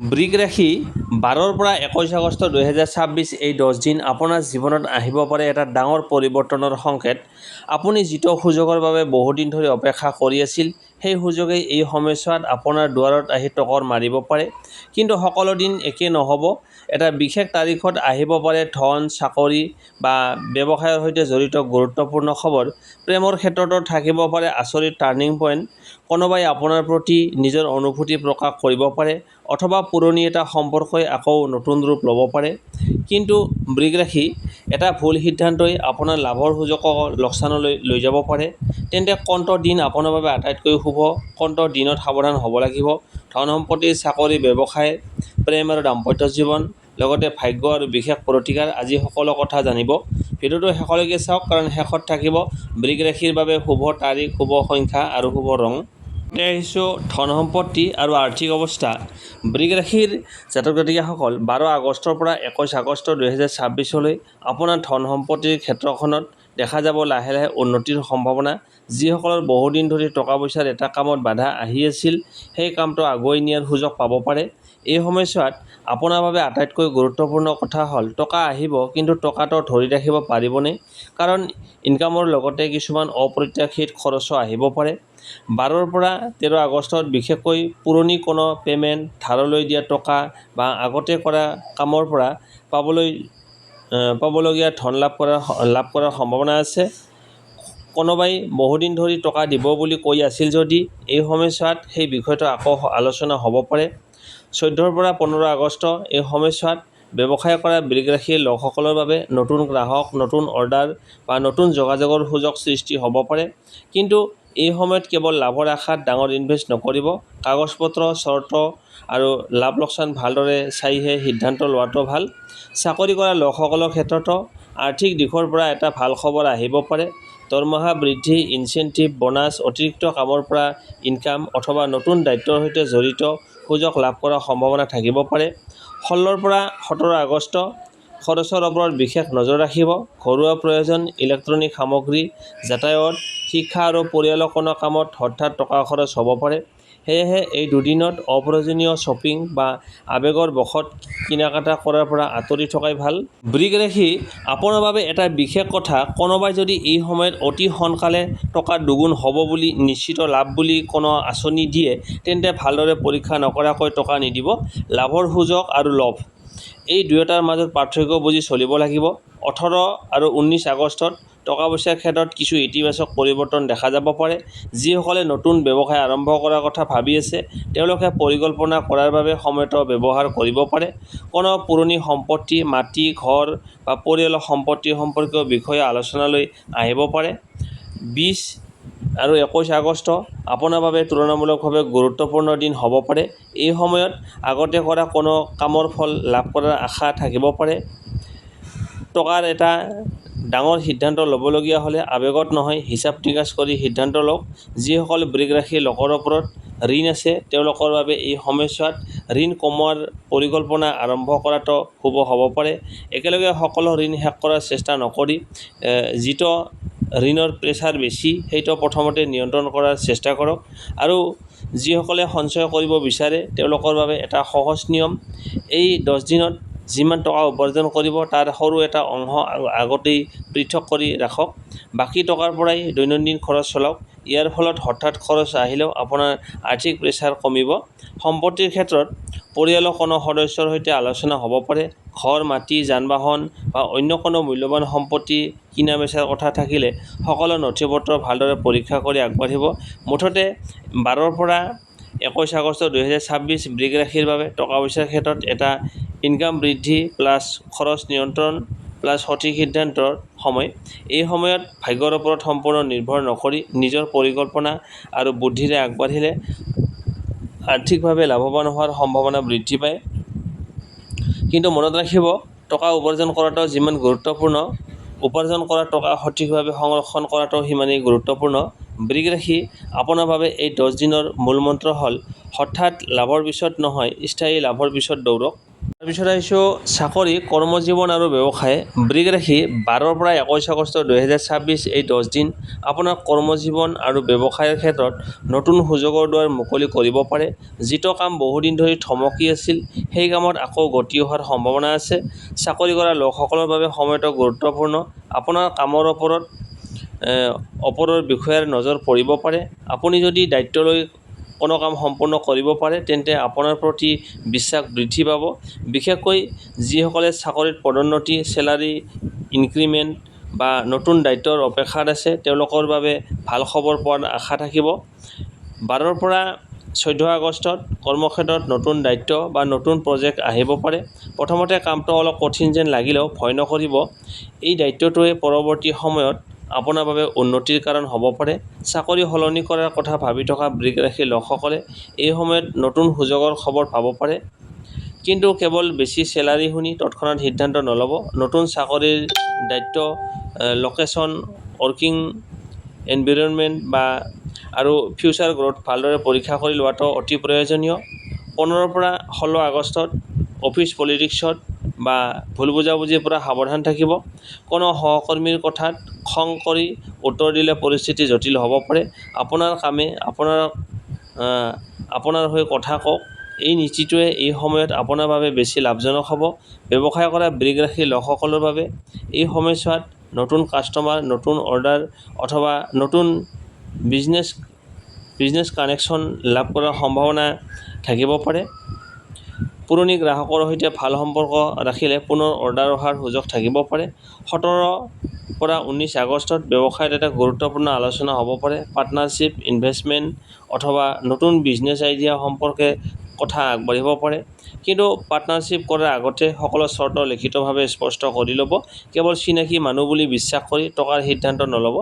বৃগ ৰাশি 12ৰ পৰা 21 আগষ্ট 2026 এই 10 দিন আপোনাৰ জীৱনত আহিব পাৰে এটা ডাঙৰ পৰিৱৰ্তনৰ সংকেত। আপুনি যিটো সুযোগৰ বাবে বহুদিন ধৰি অপেক্ষা কৰি আছিল, সেই সুযোগেই এই সময়ছোৱাত আপোনাৰ দুৱাৰত আহি টকৰ মাৰিব পাৰে। কিন্তু সকলো দিন একে নহ'ব। এটা বিশেষ তাৰিখত আহিব পাৰে ধন, চাকৰি বা ব্যৱসায়ৰ সৈতে জড়িত গুৰুত্বপূৰ্ণ খবৰ। প্ৰেমৰ ক্ষেত্ৰতো থাকিব পাৰে আচৰিত টাৰ্নিং পইণ্ট। কোনোবাই আপোনাৰ প্ৰতি নিজৰ অনুভূতি প্ৰকাশ কৰিব পাৰে অথবা পুৰণি এটা সম্পৰ্কই আকৌ নতুন ৰূপ ল'ব পাৰে। কিন্তু বৃগ ৰাশি, এটা ভুল সিদ্ধান্তই আপোনাৰ লাভৰ সুযোগক লোকচানলৈ লৈ যাব পাৰে। তেন্তে কোনটো দিন আপোনাৰ বাবে আটাইতকৈ শুভ, কোনটো দিনত সাৱধান হ'ব লাগিব? ধন সম্পত্তি, চাকৰি, ব্যৱসায়, প্ৰেম আৰু দাম্পত্য জীৱন, লগতে ভাগ্য আৰু বিশেষ প্ৰতিকাৰ, আজি সকলো কথা জানিব। ভিডিঅ'টো শেষলৈকে চাওক, কাৰণ শেষত থাকিব বৃগ ৰাশিৰ বাবে শুভ তাৰিখ, শুভ সংখ্যা আৰু শুভ ৰং। এতিয়া আহিছোঁ ধন সম্পত্তি আৰু আৰ্থিক অৱস্থা। বৃগ ৰাশিৰ জাতক জাতিকাসকল, 12 আগষ্টৰ পৰা 21 আগষ্ট 2026 আপোনাৰ ধন সম্পত্তিৰ ক্ষেত্ৰখনত দেখা যাব লাহে লাহে উন্নতিৰ সম্ভাৱনা। যিসকলৰ বহুদিন ধৰি টকা পইচাৰ এটা কামত বাধা আহি আছিল, সেই কামটো আগুৱাই নিয়াৰ সুযোগ পাব পাৰে। এই সময়ছোৱাত আপোনাৰ বাবে আটাইতকৈ গুৰুত্বপূৰ্ণ কথা হ'ল টকা আহিব, কিন্তু টকাটো ধৰি ৰাখিব পাৰিবনে? কাৰণ ইনকামৰ লগতে কিছুমান অপ্ৰত্যাশিত খৰচো আহিব পাৰে। 12ৰ পৰা 13 আগষ্টত বিশেষকৈ পুৰণি কোনো পে'মেণ্ট, ধাৰলৈ দিয়া টকা বা আগতে কৰা কামৰ পৰা পাবলগীয়া ধন লাভ কৰাৰ সম্ভাৱনা আছে। কোনোবাই বহুদিন ধৰি টকা দিব বুলি কৈ আছিল যদি, এই সময়ছোৱাত সেই বিষয়টো আকৌ আলোচনা হ'ব পাৰে। 14ৰ পৰা 15 আগষ্ট এই সময়ছোৱাত ব্যৱসায় কৰা বৃগ ৰাশিৰ লোকসকলৰ বাবে নতুন গ্ৰাহক, নতুন অৰ্ডাৰ বা নতুন যোগাযোগৰ সুযোগ সৃষ্টি হ'ব পাৰে। কিন্তু এই সময়ত কেৱল লাভৰ আশাত ডাঙৰ ইনভেষ্ট নকৰিব। কাগজ-পত্ৰ, চৰ্ত আৰু লাভ লোকচান ভালদৰে চাইহে সিদ্ধান্ত লোৱাটো ভাল। চাকৰি কৰা লোকসকলৰ ক্ষেত্ৰতো আৰ্থিক দিশৰ পৰা এটা ভাল খবৰ আহিব পাৰে। দৰমহা বৃদ্ধি, ইনচেণ্টিভ, বোনাছ, অতিৰিক্ত কামৰ পৰা ইনকাম অথবা নতুন দায়িত্বৰ সৈতে জড়িত সুযোগ লাভ কৰাৰ সম্ভাৱনা থাকিব পাৰে। 16ৰ পৰা 17 আগষ্ট খৰচৰ ওপৰত বিশেষ নজৰ ৰাখিব। ঘৰুৱা প্ৰয়োজন, ইলেক্ট্ৰনিক সামগ্ৰী, যাতায়াত, শিক্ষা আৰু পৰিয়ালৰ কোনো কামত হঠাৎ টকা খৰচ হ'ব পাৰে। সেয়েহে এই দুদিনত অপ্ৰয়োজনীয় শ্বপিং বা আৱেগৰ বশত কিনাকাটা কৰাৰ পৰা আঁতৰি থকাই ভাল। বৃগ ৰাশি, আপোনাৰ বাবে এটা বিশেষ কথা, কোনোবাই যদি এই সময়ত অতি সোনকালে টকা দুগুণ হ'ব বুলি নিশ্চিত লাভ বুলি কোনো আঁচনি দিয়ে, তেন্তে ভালদৰে পৰীক্ষা নকৰাকৈ টকা নিদিব। লাভৰ সুযোগ আৰু লোভ, এই দুয়োটাৰ মাজত পাৰ্থক্য বুজি চলিব লাগিব। 18 আৰু 19 আগষ্টত টকা পইচাৰ ক্ষেত্ৰত কিছু ইতিবাচক পৰিৱৰ্তন দেখা যাব পাৰে। যিসকলে নতুন ব্যৱসায় আৰম্ভ কৰাৰ কথা ভাবি আছে, তেওঁলোকে পৰিকল্পনা কৰাৰ বাবে সময়টো ব্যৱহাৰ কৰিব পাৰে। কোনো পুৰণি সম্পত্তি, মাটি, ঘৰ বা পৰিয়ালৰ সম্পত্তি সম্পৰ্কীয় বিষয়ে আলোচনালৈ আহিব পাৰে। 20 আৰু 21 আগষ্ট আপোনাৰ বাবে তুলনামূলকভাৱে গুৰুত্বপূৰ্ণ দিন হ'ব পাৰে। এই সময়ত আগতে কৰা কোনো কামৰ ফল লাভ কৰাৰ আশা থাকিব পাৰে। টকাৰ এটা ডাঙৰ সিদ্ধান্ত ল'বলগীয়া হ'লে আৱেগত নহয়, হিচাপ-নিকাচ কৰি সিদ্ধান্ত লওক। যিসকল বৃগ ৰাশিৰ লোকৰ ওপৰত ঋণ আছে, তেওঁলোকৰ বাবে এই সময়ছোৱাত ঋণ কমোৱাৰ পৰিকল্পনা আৰম্ভ কৰাটো শুভ হ'ব পাৰে। একেলগে সকলো ঋণ শেষ কৰাৰ চেষ্টা নকৰি, যিটো ঋণৰ প্ৰেছাৰ বেছি, সেইটো প্ৰথমতে নিয়ন্ত্ৰণ কৰাৰ চেষ্টা কৰক। আৰু যিসকলে সঞ্চয় কৰিব বিচাৰে, তেওঁলোকৰ বাবে এটা সহজ নিয়ম, এই 10 দিনত যিমান টকা উপাৰ্জন কৰিব তাৰ সৰু এটা অংশ আগতেই পৃথক কৰি ৰাখক। বাকী টকাৰ পৰাই দৈনন্দিন খৰচ চলাওক। ইয়াৰ ফলত হঠাৎ খৰচ আহিলেও আপোনাৰ আৰ্থিক প্ৰেছাৰ কমিব। সম্পত্তিৰ ক্ষেত্ৰত পৰিয়ালৰ কোনো সদস্যৰ সৈতে আলোচনা হ'ব পাৰে। ঘৰ, মাটি, যান-বাহন বা অন্য কোনো মূল্যৱান সম্পত্তি কিনা-বেচাৰ কথা থাকিলে সকলো নথি-পত্ৰ ভালদৰে পৰীক্ষা কৰি আগবাঢ়িব। মুঠতে 12ৰ পৰা 21 আগষ্ট 2026 বৃগ ৰাশিৰ বাবে টকা পইচাৰ ক্ষেত্ৰত এটা ইনকাম বৃদ্ধি প্লাছ খৰচ নিয়ন্ত্ৰণ প্লাছ সঠিক সিদ্ধান্তৰ সময়। এই সময়ত ভাগ্যৰ ওপৰত সম্পূৰ্ণ নিৰ্ভৰ নকৰি নিজৰ পৰিকল্পনা আৰু বুদ্ধিৰে আগবাঢ়িলে আৰ্থিকভাৱে লাভৱান হোৱাৰ সম্ভাৱনা বৃদ্ধি পায়। কিন্তু মনত ৰাখিব, টকা উপাৰ্জন কৰাটো যিমান গুৰুত্বপূৰ্ণ, উপাৰ্জন কৰা টকা সঠিকভাৱে সংৰক্ষণ কৰাটো সিমানেই গুৰুত্বপূৰ্ণ। বৃগ ৰাশি, আপোনাৰ বাবে এই 10 দিনৰ মূল মন্ত্ৰ হ'ল হঠাৎ লাভৰ পিছত নহয়, স্থায়ী লাভৰ পিছত দৌৰক। তাৰপিছত আহিছোঁ চাকৰি, কৰ্মজীৱন আৰু ব্যৱসায়। বৃগ ৰাশি 12 পৰা 21 আগষ্ট 2026 এই 10 দিন আপোনাৰ কৰ্মজীৱন আৰু ব্যৱসায়ৰ ক্ষেত্ৰত নতুন সুযোগৰ দুৱাৰ মুকলি কৰিব পাৰে। যিটো কাম বহুদিন ধৰি থমকি আছিল, সেই কামত আকৌ গতি অহাৰ সম্ভাৱনা আছে। চাকৰি কৰা লোকসকলৰ বাবে সময়টো গুৰুত্বপূৰ্ণ। আপোনাৰ কামৰ ওপৰৰ বিষয়াৰ নজৰ পৰিব পাৰে। আপুনি যদি দায়িত্ব লৈ কোনো কাম সম্পূৰ্ণ কৰিব পাৰে, তেন্তে আপোনাৰ প্ৰতি বিশ্বাস বৃদ্ধি পাব। বিশেষকৈ যিসকলে চাকৰিত পদোন্নতি, চেলাৰী ইনক্ৰিমেণ্ট বা নতুন দায়িত্বৰ অপেক্ষাত আছে, তেওঁলোকৰ বাবে ভাল খবৰ পোৱাৰ আশা থাকিব। 12 পৰা 14 আগষ্টত কৰ্মক্ষেত্ৰত নতুন দায়িত্ব বা নতুন প্ৰজেক্ট আহিব পাৰে। প্ৰথমতে কামটো অলপ কঠিন যেন লাগিলেও ভয় নকৰিব। এই দায়িত্বটোৱে পৰৱৰ্তী সময়ত আপোনাৰ বাবে উন্নতিৰ কাৰণ হ'ব পাৰে। চাকৰি সলনি কৰাৰ কথা ভাবি থকা বৃগ ৰাশিৰ লোকসকলে এই সময়ত নতুন সুযোগৰ খবৰ পাব পাৰে। কিন্তু কেৱল বেছি চেলাৰী শুনি তৎক্ষণাত সিদ্ধান্ত নল'ব। নতুন চাকৰিৰ দায়িত্ব, লোকেশ্যন, ৱৰ্কিং এনভাইৰনমেণ্ট আৰু ফিউচাৰ গ্ৰথ ভালদৰে পৰীক্ষা কৰি লোৱাটো অতি প্ৰয়োজনীয়। 15 পৰা 16 আগষ্টত অফিচ পলিটিক্সত বা ভুল বুজাবুজিৰ পৰা সাৱধান থাকিব। কোনো সহকৰ্মীৰ কথাত খং কৰি উত্তৰ দিলে পৰিস্থিতি জটিল হ'ব পাৰে। আপোনাৰ কামে আপোনাৰ হৈ কথা কওক। এই নীতিটোৱে এই সময়ত আপোনাৰ বাবে বেছি লাভজনক হ'ব। ব্যৱসায় কৰা বৃগ ৰাশিৰ লোকসকলৰ বাবে এই সময়ছোৱাত নতুন কাষ্টমাৰ, নতুন অৰ্ডাৰ অথবা নতুন বিজনেছ কানেকশ্যন লাভ কৰাৰ সম্ভাৱনা থাকিব পাৰে। পুৰণি গ্ৰাহকৰ সৈতে ভাল সম্পৰ্ক ৰাখিলে পুনৰ অৰ্ডাৰ অহাৰ সুযোগ থাকিব পাৰে। 17 পৰা 19 আগষ্টত ব্যৱসায়ত এটা গুৰুত্বপূৰ্ণ আলোচনা হ'ব পাৰে। পাৰ্টনাৰশ্বিপ, ইনভেষ্টমেণ্ট অথবা নতুন বিজনেছ আইডিয়া সম্পৰ্কে কথা আগবাঢ়িব পাৰে। কিন্তু পাৰ্টনাৰশ্বিপ কৰাৰ আগতে সকলো চৰ্ত লিখিতভাৱে স্পষ্ট কৰি ল'ব। কেৱল চিনাকি মানুহ বুলি বিশ্বাস কৰি টকাৰ সিদ্ধান্ত নল'ব।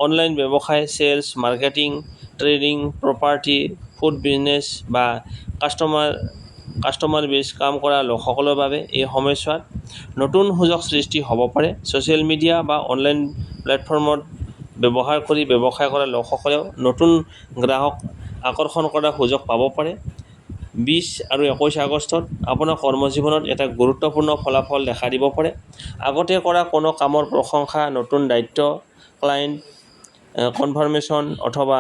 অনলাইন ব্যৱসায়, sales, marketing, trading, property, food business বা কাষ্টমাৰ বেছ কাম কৰা লোকসকলৰ বাবে এই সময়ছোৱাত নতুন সুযোগ সৃষ্টি হ'ব পাৰে। ছ'চিয়েল মিডিয়া বা অনলাইন প্লেটফৰ্মত ব্যৱহাৰ কৰি ব্যৱসায় কৰা লোকসকলেও নতুন গ্ৰাহক আকৰ্ষণ কৰাৰ সুযোগ পাব পাৰে। 20 আৰু 21 আগষ্টত আপোনাৰ কৰ্মজীৱনত এটা গুৰুত্বপূৰ্ণ ফলাফল দেখা দিব পাৰে। আগতে কৰা কোনো কামৰ প্ৰশংসা, নতুন দায়িত্ব, ক্লায়েণ্ট কনফাৰ্মেশ্যন অথবা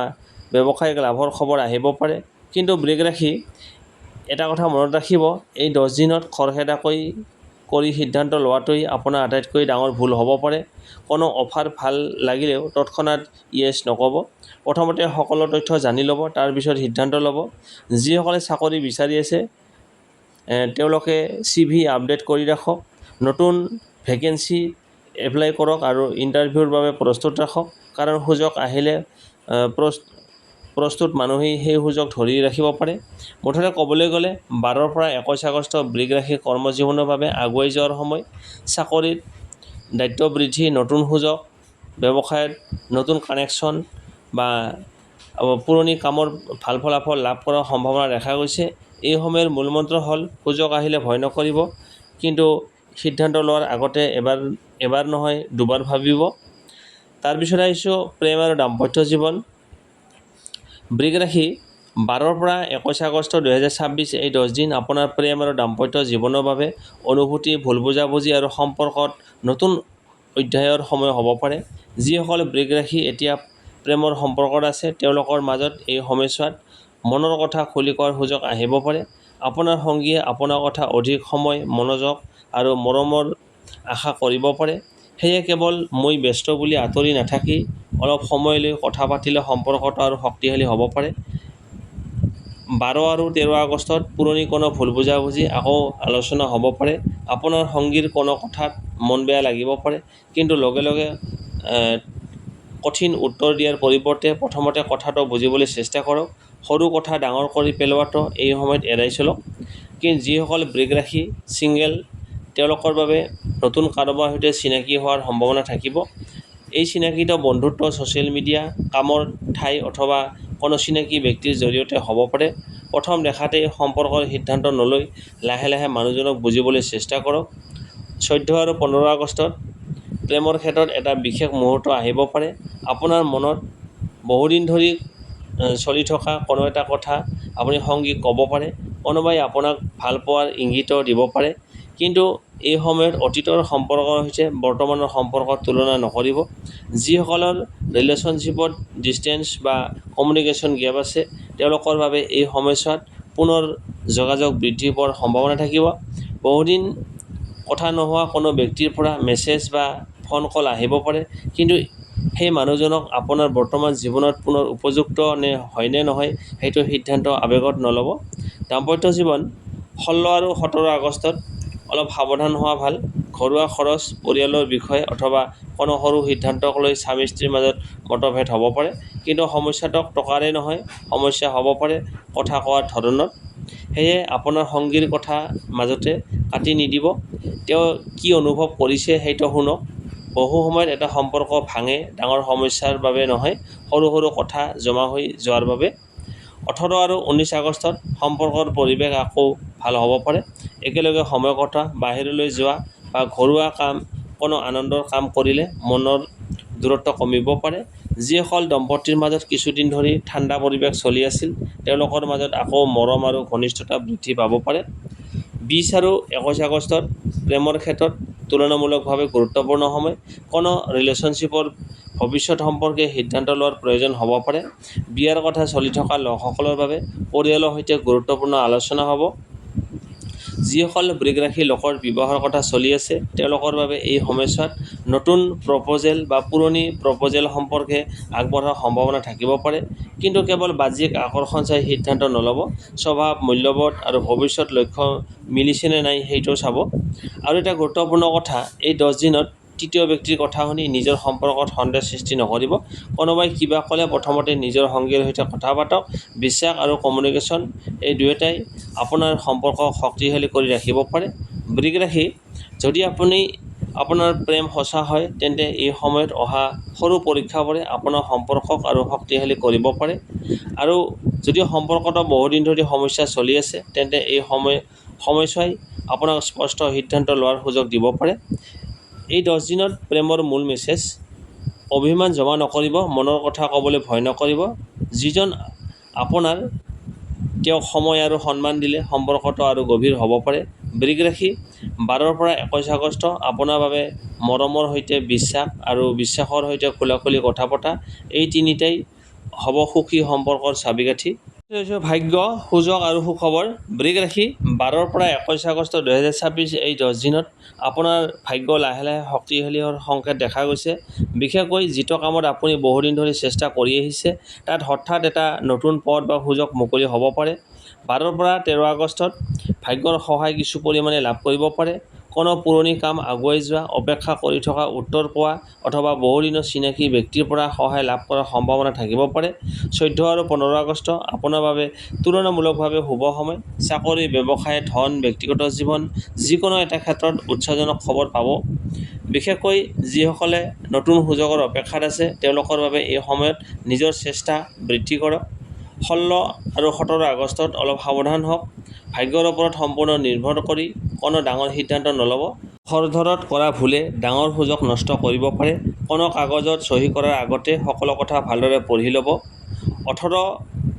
ব্যৱসায়িক লাভৰ খবৰ আহিব পাৰে। কিন্তু বৃগ ৰাশি এটা কথা মনত ৰাখিব, এই 10 দিনত খৰখেদা কৰি সিদ্ধান্ত লোৱাটোৱেই আপোনাৰ আটাইতকৈ ডাঙৰ ভুল হ'ব পাৰে। কোনো অফাৰ ভাল লাগিলেও তৎক্ষণাত ইয়েছ নক'ব। প্ৰথমতে সকলো তথ্য জানি ল'ব, তাৰ পিছত সিদ্ধান্ত ল'ব। যিসকলে চাকৰি বিচাৰি আছে, তেওঁলোকে CV আপডেট কৰি ৰাখক, নতুন ভেকেঞ্চি এপ্লাই কৰক আৰু ইণ্টাৰভিউৰ বাবে প্ৰস্তুত ৰাখক। কাৰণ সুযোগ আহিলে প্ৰস্তুত মানুহেই সেই সুযোগ ধৰি ৰাখিব পাৰে। মুঠতে ক'বলৈ গ'লে 12 পৰা 21 আগষ্ট বৃগ ৰাশিৰ কৰ্মজীৱনৰ বাবে আগুৱাই যোৱাৰ সময়। চাকৰিত দায়িত্ব বৃদ্ধি, নতুন সুযোগ, ব্যৱসায়ত নতুন কানেকশ্যন বা পুৰণি কামৰ ভাল ফলাফল লাভ কৰাৰ সম্ভাৱনা দেখা গৈছে। এই সময়ৰ মূলমন্ত্ৰ হ'ল সুযোগ আহিলে ভয় নকৰিব, কিন্তু সিদ্ধান্ত লোৱাৰ আগতে এবাৰ নহয় দুবাৰ ভাবিব। তাৰপিছত আহিছোঁ প্ৰেম আৰু দাম্পত্য জীৱন। বৃগ ৰাশি 12 পৰা 21 আগষ্ট 2026 এই 10 দিন আপোনাৰ প্ৰেম আৰু দাম্পত্য জীৱনৰ বাবে অনুভূতি, ভুল বুজাবুজি আৰু সম্পৰ্কত নতুন অধ্যায়ৰ সময় হ'ব পাৰে। যিসকল বৃগ ৰাশি এতিয়া প্ৰেমৰ সম্পৰ্কত আছে, তেওঁলোকৰ মাজত এই সময়ছোৱাত মনৰ কথা খুলি কোৱাৰ সুযোগ আহিব পাৰে। আপোনাৰ সঙ্গীয়ে আপোনাৰ কথা অধিক সময়, মনোযোগ আৰু মৰমৰ আশা কৰিব পাৰে। সেয়ে কেৱল মই ব্যস্ত বুলি আঁতৰি নাথাকি অলপ সময় লৈ কথা পাতিলে সম্পৰ্কটো আৰু শক্তিশালী হ'ব পাৰে। 12 আৰু 13 আগষ্টত পুৰণি কোনো ভুল বুজাবুজি আকৌ আলোচনা হ'ব পাৰে। আপোনাৰ সঙ্গীৰ কোনো কথাত মন বেয়া লাগিব পাৰে, কিন্তু লগে লগে কঠিন উত্তৰ দিয়াৰ পৰিৱৰ্তে প্ৰথমতে কথাটো বুজিবলৈ চেষ্টা কৰক। সৰু কথা ডাঙৰ কৰি পেলোৱাটো এই সময়ত এৰাই চলক। কিন্তু যিসকল বৃগ ৰাশি ছিংগল, তেওঁলোকৰ বাবে নতুন কাৰোবাৰ সৈতে চিনাকি হোৱাৰ সম্ভাৱনা থাকিব। এই চিনাকিটো বন্ধুত্ব, ছ'চিয়েল মিডিয়া, কামৰ ঠাই অথবা কোনো চিনাকি ব্যক্তিৰ জৰিয়তে হ'ব পাৰে। প্ৰথম দেখাতেই সম্পৰ্কৰ সিদ্ধান্ত নলৈ লাহে লাহে মানুহজনক বুজিবলৈ চেষ্টা কৰক। 14 আৰু 15 আগষ্টত প্ৰেমৰ ক্ষেত্ৰত এটা বিশেষ মুহূৰ্ত আহিব পাৰে। আপোনাৰ মনত বহুদিন ধৰি চলি থকা কোনো এটা কথা আপুনি সঙ্গীক ক'ব পাৰে। কোনোবাই আপোনাক ভাল পোৱাৰ ইংগিতো দিব পাৰে। কিন্তু এই সময়ত অতীতৰ সম্পৰ্কৰ সৈতে বৰ্তমানৰ সম্পৰ্কৰ তুলনা নকৰিব। যিসকলৰ ৰিলেশ্যনশ্বিপত ডিষ্টেঞ্চ বা কমিউনিকেশ্যন গেপ আছে তেওঁলোকৰ বাবে এই সময়ছোৱাত পুনৰ যোগাযোগ বৃদ্ধি পোৱাৰ সম্ভাৱনা থাকিব। বহুদিন কথা নোহোৱা কোনো ব্যক্তিৰ পৰা মেছেজ বা ফোন কল আহিব পাৰে, কিন্তু সেই মানুহজনক আপোনাৰ বৰ্তমান জীৱনত পুনৰ উপযুক্ত হয়নে নহয় সেইটো সিদ্ধান্ত আৱেগত নল'ব। দাম্পত্য জীৱন 16 আৰু 17 আগষ্টত অলপ সাৱধান হোৱা ভাল। ঘৰুৱা খৰচ, পৰিয়ালৰ বিষয় অথবা কোনো সৰু সিদ্ধান্তক লৈ স্বামী স্ত্ৰীৰ মাজত মতভেদ হ'ব পাৰে। কিন্তু সমস্যাটো টকাৰে নহয়, সমস্যা হ'ব পাৰে কথা কোৱাৰ ধৰণত। সেয়ে আপোনাৰ সঙ্গীৰ কথা মাজতে কাটি নিদিব। তেওঁ কি অনুভৱ কৰিছে সেইটো শুনক। বহু সময়ত এটা সম্পৰ্ক ভাঙে ডাঙৰ সমস্যাৰ বাবে নহয়, সৰু সৰু কথা জমা হৈ যোৱাৰ বাবে। 18 আৰু 19 আগষ্টত সম্পৰ্কৰ পৰিৱেশ আকৌ ভাল হ'ব পাৰে। একেলগে সময় কটোৱা, বাহিৰলৈ যোৱা বা ঘৰুৱা কোনো আনন্দৰ কাম কৰিলে মনৰ দূৰত্ব কমিব পাৰে। যিসকল দম্পতীৰ মাজত কিছুদিন ধৰি ঠাণ্ডা পৰিৱেশ চলি আছিল তেওঁলোকৰ মাজত আকৌ মৰম আৰু ঘনিষ্ঠতা বৃদ্ধি পাব পাৰে। 20 আৰু 21 আগষ্টত প্ৰেমৰ ক্ষেত্ৰত তুলনামূলকভাৱে গুৰুত্বপূৰ্ণ সময়। কোনো ৰিলেশ্যনশ্বিপৰ ভৱিষ্যত সম্পৰ্কে সিদ্ধান্ত লোৱাৰ প্ৰয়োজন হ'ব পাৰে। বিয়াৰ কথা চলি থকা লোকসকলৰ বাবে পৰিয়ালৰ সৈতে গুৰুত্বপূৰ্ণ আলোচনা হ'ব। যিসকল বৃষ ৰাশি লোকৰ বিবাহৰ কথা চলি আছে তেওঁলোকৰ বাবে এই সময়ছোৱাত নতুন প্ৰপ'জেল বা পুৰণি প্ৰপ'জেল সম্পৰ্কে আগবঢ়াৰ সম্ভাৱনা থাকিব পাৰে। কিন্তু কেৱল বাহ্যিক আকৰ্ষণ চাই সিদ্ধান্ত নল'ব। স্বভাৱ, মূল্যবোধ আৰু ভৱিষ্যত লক্ষ্য মিলিছেনে নাই সেইটো চাব। আৰু এটা গুৰুত্বপূৰ্ণ কথা, এই 10 দিনত তৃতীয় ব্যক্তিৰ কথা শুনি নিজৰ সম্পৰ্কত সন্দেহ সৃষ্টি নকৰিব। কোনোবাই কিবা ক'লে প্ৰথমতে নিজৰ সঙ্গীৰ সৈতে কথা পাতক। বিশ্বাস আৰু কমিউনিকেশ্যন এই দুয়োটাই আপোনাৰ সম্পৰ্কক শক্তিশালী কৰি ৰাখিব পাৰে। বৃষ ৰাশি, যদি আপোনাৰ প্ৰেম সঁচা হয় তেন্তে এই সময়ত অহা সৰু পৰীক্ষাবোৰে আপোনাৰ সম্পৰ্কক আৰু শক্তিশালী কৰিব পাৰে। আৰু যদি সম্পৰ্কটো বহুদিন ধৰি সমস্যা চলি আছে তেন্তে এই সময়ছোৱাই আপোনাক স্পষ্ট সিদ্ধান্ত লোৱাৰ সুযোগ দিব পাৰে। এই 10 দিনত প্ৰেমৰ মূল মেছেজ: অভিমান জমা নকৰিব, মনৰ কথা ক'বলৈ ভয় নকৰিব। যিজন আপোনাৰ তেওঁক সময় আৰু সন্মান দিলে সম্পৰ্কটো আৰু গভীৰ হ'ব পাৰে। বৃষ ৰাশি, 12 পৰা 21 আগষ্ট আপোনাৰ বাবে মৰমৰ সৈতে বিশ্বাস আৰু বিশ্বাসৰ সৈতে খোলাখুলি কথা পতা এই তিনিটাই হ'ব সুখী সম্পৰ্কৰ চাবিকাঠি। ভাগ্য, সুযোগ আৰু সুখবৰ। বৃষ ৰাশি, 12 পৰা 21 আগষ্ট 2026 এই 10 দিনত আপোনাৰ ভাগ্য লাহে লাহে শক্তিশালী হোৱাৰ সংকেত দেখা গৈছে। বিশেষকৈ যিটো কামত আপুনি বহুদিন ধৰি চেষ্টা কৰি আহিছে তাত হঠাৎ এটা নতুন পথ বা সুযোগ মুকলি হ'ব পাৰে। 12 পৰা 13 আগষ্টত ভাগ্যৰ সহায় কিছু পৰিমাণে লাভ কৰিব পাৰে। কোনো পুৰণি কাম আগুৱাই যোৱা, অপেক্ষা কৰি থকা উত্তৰ পোৱা অথবা বহুদিনৰ চিনাকি ব্যক্তিৰ পৰা সহায় লাভ কৰাৰ সম্ভাৱনা থাকিব পাৰে। 14 আৰু 15 আগষ্ট আপোনাৰ বাবে তুলনামূলকভাৱে শুভ সময়। চাকৰি, ব্যৱসায়, ধন, ব্যক্তিগত জীৱন যিকোনো এটা ক্ষেত্ৰত উৎসাহজনক খবৰ পাব। বিশেষকৈ যিসকলে নতুন সুযোগৰ অপেক্ষাত আছে তেওঁলোকৰ বাবে এই সময়ত নিজৰ চেষ্টা বৃদ্ধি কৰক। 16 আৰু 17 আগষ্টত অলপ সাৱধান হওক। ভাগ্যৰ ওপৰত সম্পূৰ্ণ নিৰ্ভৰ কৰি কোনো ডাঙৰ সিদ্ধান্ত নল'ব। খৰধৰত কৰা ভুলে ডাঙৰ সুযোগ নষ্ট কৰিব পাৰে। কোনো কাগজত চহী কৰাৰ আগতে সকলো কথা ভালদৰে পঢ়ি ল'ব। 18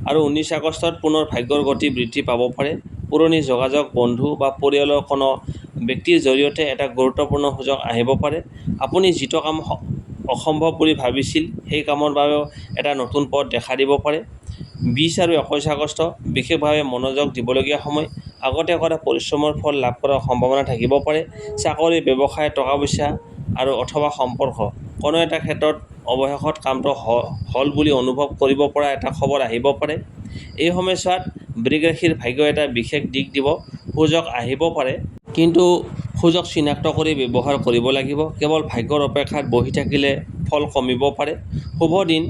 আৰু 19 আগষ্টত পুনৰ ভাগ্যৰ গতি বৃদ্ধি পাব পাৰে। পুৰণি যোগাযোগ, বন্ধু বা পৰিয়ালৰ কোনো ব্যক্তিৰ জৰিয়তে এটা গুৰুত্বপূৰ্ণ সুযোগ আহিব পাৰে। আপুনি যিটো কাম অসম্ভৱ বুলি ভাবিছিল সেই কামৰ বাবেও এটা নতুন পথ দেখা দিব পাৰে। 20 আৰু 21 আগষ্ট বিশেষভাৱে মনোযোগ দিবলগীয়া সময়। আগতে কৰা পৰিশ্ৰমৰ ফল লাভ কৰাৰ সম্ভাৱনা থাকিব পাৰে। চাকৰি, ব্যৱসায়, টকা পইচা আৰু অথবা সম্পৰ্ক কোনো এটা ক্ষেত্ৰত অৱশেষত কামটো হ'ল বুলি অনুভৱ কৰিব পৰা এটা খবৰ আহিব পাৰে। এই সময়ছোৱাত বৃষ ৰাশিৰ ভাগ্যই এটা বিশেষ দিশ দিব। সুযোগ আহিব পাৰে, কিন্তু সুযোগ চিনাক্ত কৰি ব্যৱহাৰ কৰিব লাগিব। কেৱল ভাগ্যৰ অপেক্ষাত বহি থাকিলে ফল কমিব পাৰে। শুভ দিন: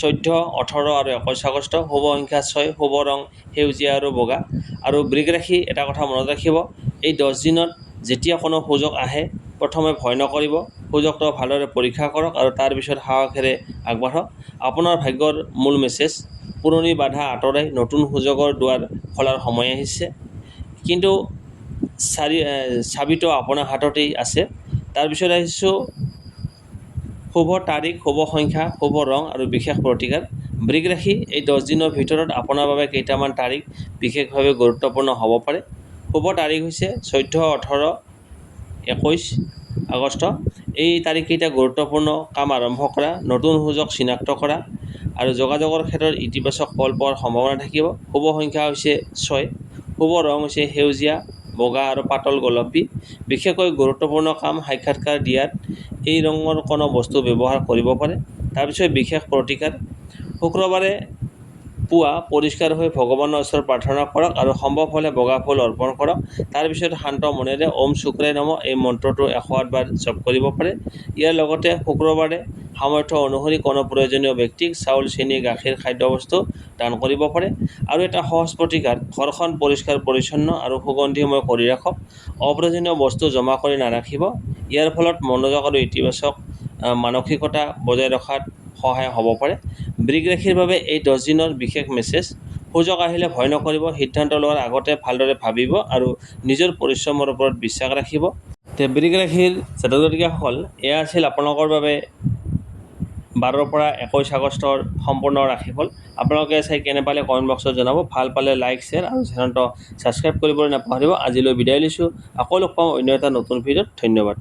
14, 18 আৰু 21 আগষ্ট। শুভ সংখ্যা 6, শুভ ৰং সেউজীয়া আৰু বগা। আৰু বৃষ ৰাশি, এটা কথা মনত ৰাখিব, এই 10 দিনত যেতিয়া কোনো সুযোগ আহে প্ৰথমে ভয় নকৰিব। সুযোগটো ভালদৰে পৰীক্ষা কৰক আৰু তাৰ পিছত সাহসেৰে আগবাঢ়ক। আপোনাৰ ভাগ্যৰ মূল মেছেজ: পুৰণি বাধা আঁতৰাই নতুন সুযোগৰ দুৱাৰ খোলাৰ সময় আহিছে। কিন্তু চাবিটো আপোনাৰ হাততেই আছে। তাৰপিছত আহিছোঁ শুভ তাৰিখ, শুভ সংখ্যা, শুভ ৰং আৰু বিশেষ প্ৰতিকাৰ। বৃগ ৰাশি এই 10 দিনৰ ভিতৰত আপোনাৰ বাবে কেইটামান তাৰিখ বিশেষভাৱে গুৰুত্বপূৰ্ণ হ'ব পাৰে। শুভ তাৰিখ হৈছে 14, 18, 21 আগষ্ট। এই তাৰিখকেইটা গুৰুত্বপূৰ্ণ কাম আৰম্ভ কৰা, নতুন সুযোগ চিনাক্ত কৰা আৰু যোগাযোগৰ ক্ষেত্ৰত ইতিবাচক ফল পোৱাৰ সম্ভাৱনা থাকিব। শুভ সংখ্যা হৈছে 6। শুভ ৰং হৈছে সেউজীয়া, বগা আৰু পাতল গোলাপী। বিশেষকৈ গুৰুত্বপূৰ্ণ কাম সাক্ষাৎকাৰ দিয়াত এই ৰঙৰ কোনো বস্তু ব্যৱহাৰ কৰিব পাৰে। তাৰপিছত বিশেষ প্ৰতিকাৰ, শুক্ৰবাৰে পুৱা পৰিষ্কাৰ হৈ ভগৱানৰ ওচৰত প্ৰাৰ্থনা কৰক আৰু সম্ভৱ হ'লে বগা ফুল অৰ্পণ কৰক। তাৰপিছত শান্ত মনেৰে ওম শুক্ৰায় নমঃ এই মন্ত্ৰটো 108 বাৰ জপ কৰিব পাৰে। ইয়াৰ লগতে শুক্ৰবাৰে সামৰ্থ্য অনুসৰি কোনো প্ৰয়োজনীয় ব্যক্তিক চাউল, চেনি, গাখীৰ, খাদ্যবস্তু দান কৰিব পাৰে। আৰু এটা সহজ প্ৰতিকাৰ, ঘৰখন পৰিষ্কাৰ পৰিচ্ছন্ন আৰু সুগন্ধিময় কৰি ৰাখক। অপ্ৰয়োজনীয় বস্তু জমা কৰি নাৰাখিব। ইয়াৰ ফলত মনোযোগ আৰু ইতিবাচক মানসিকতা বজাই ৰখাত সহায় হ'ব পাৰে। বৃগ ৰাশিৰ বাবে এই 10 দিনৰ বিশেষ মেছেজ, সুযোগ আহিলে ভয় নকৰিব, সিদ্ধান্ত লোৱাৰ আগতে ভালদৰে ভাবিব আৰু নিজৰ পৰিশ্ৰমৰ ওপৰত বিশ্বাস ৰাখিব। বৃগ ৰাশিৰ জাতক জাতিকাসকল, এয়া আছিল আপোনালোকৰ বাবে 12 পৰা 21 আগষ্টৰ সম্পূৰ্ণ ৰাশিফল। আপোনালোকে চাই কেনে পালে কমেণ্ট বক্সত জনাব। ভাল পালে লাইক, শ্বেয়াৰ আৰু চেনেলটো ছাবস্ক্ৰাইব কৰিবলৈ নাপাহৰিব। আজিলৈ বিদায় লৈছোঁ। আকৌ লগ পাম অন্য এটা নতুন ভিডিঅ'ত। ধন্যবাদ।